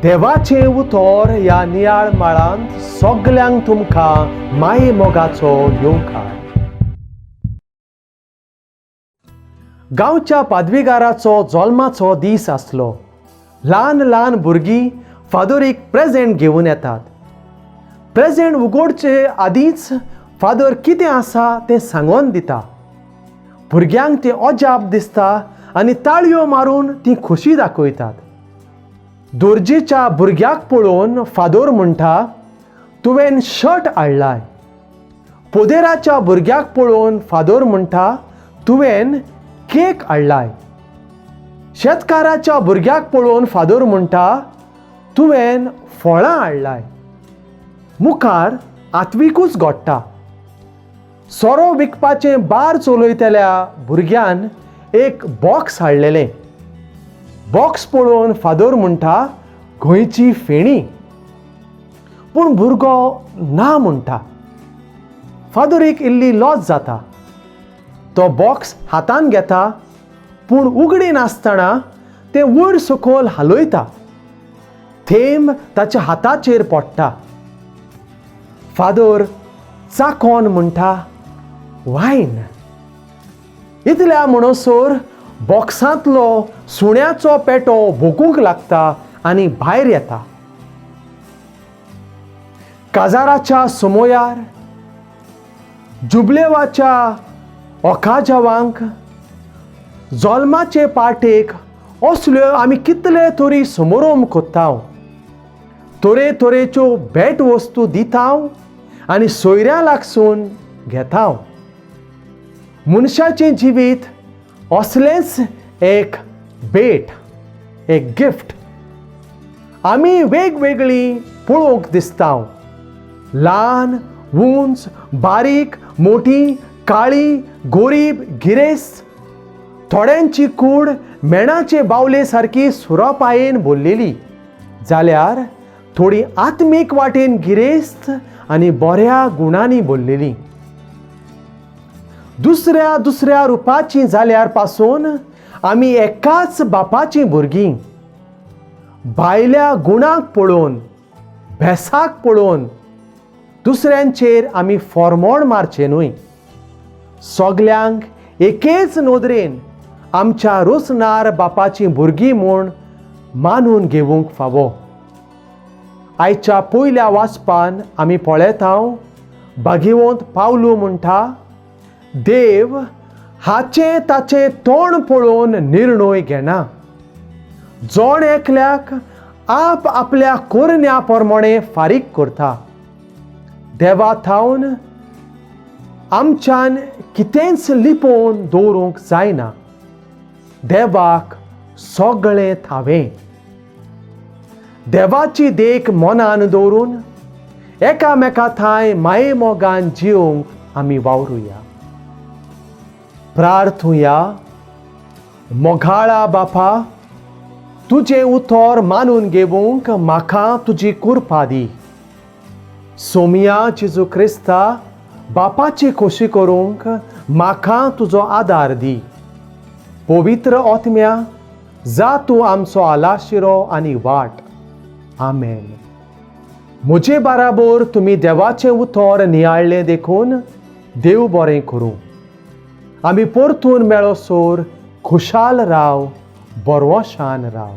देवाचें उतर ह्या नियाळ माळांत सगल्यांक तुमकां माये मोगाचो येवकार. गांवच्या पादवीगाराचो जल्माचो दीस आसलो. ल्हान ल्हान भुरगीं फादर एक प्रेजेंट घेवन येतात. प्रेजेंट उगडचे आदींच फादर कितें आसा तें सांगून दिता. भुरग्यांक तें अजाप दिसता आनी ताळयो मारून तीं खोशी दाखयतात. दोरजेच्या भुरग्याक पळोवन फादर म्हणटा, तुवें शर्ट हाडलाय. पोदेराच्या भुरग्याक पळोवन फादर म्हणटा, तुवें केक हाडलाय. शेतकाराच्या भुरग्याक पळोवन फादर म्हणटा, तुवें फळां हाडलाय. मुखार आत्विकूच घोडटा. सोरो विकपाचें बार चलयतल्या भुरग्यान एक बॉक्स हाडलेलें. बॉक्स पळोवन फादर म्हणटा, खंयची फेणी. पूण भुरगो ना म्हणटा. फादर एक इल्ली लॉज जाता. तो बॉक्स हातान घेता, पूण उगडी नासतना तें वयर सकयल हालयता. थेंब ताच्या हाताचेर पडटा. फादर चाकोन म्हणटा, वायन. इतल्या म्हणसर बॉक्सांतलो सुण्याचो पेटो भोगूंक लागता आनी भायर येता. काजाराच्या समोयार जुबलेवाच्या ओकाजावांक जल्माचे पार्टेक असल्यो आमी कितले तरी समारंभ कोत्ताव. तरेच्यो भेट वस्तू दिताव आनी सोयऱ्यां लागसून घेताव. मनशाचें जिवीत असलेंच एक भेट, एक गिफ्ट. आमी वेगवेगळी पळोवंक दिसताव. ल्हान, उंच, बारीक, मोठी, काळी, गोरीब, गिरेस्त. थोड्यांची कूड मेणाचे बावले सारकी सुरापायेन भरलेली, जाल्यार थोडी आत्मीक वाटेन गिरेस्त आनी बऱ्या गुणांनी भरलेली. दुसऱ्या दुसऱ्या रुपाची जाल्यार पासून आमी एकाच बापाचीं भुरगीं. भायल्या गुणांक पळोवन, भेसाक पळोवन दुसऱ्यांचेर आमी फॉर्मोड मारचें न्हय. सगल्यांक एकेच नदरेन आमच्या रोसणार बापाचीं भुरगीं म्हूण मानून घेवंक फावो. आयच्या पयल्या वाचपान आमी पळयताव, भागिवंत पावलो म्हणटा, देव हाचें ताचें तोंड पळोवन निर्णय घेना. जोण एकल्याक आप आपल्या कोरन्या प्रमाणे फारीक करता. देवा थावन आमच्यान कितेंच लिपोवन दवरूंक जायना. देवाक सगळें थावें. देवाची देख मनान दवरून एकामेका थंय माये मोगान जिवंक आमी वावरुया. प्रार्थुया. मोगाळा बापा, तुजें उतर मानून घेवंक म्हाका तुजी कृपा दी. सोमिया जेजू क्रिस्ता, बापाची खोशी करूंक म्हाका तुजो आदार दी. पवित्र आत्म्या, जा तूं आमचो आलाशिरो आनी वाट. आमेन. म्हजे बाराबर तुमी देवाचें उतर नियाळ्ळें देखून देव बरें करूं. आमी परतून मेळोसोर खुशाल राव, बरवशान राव.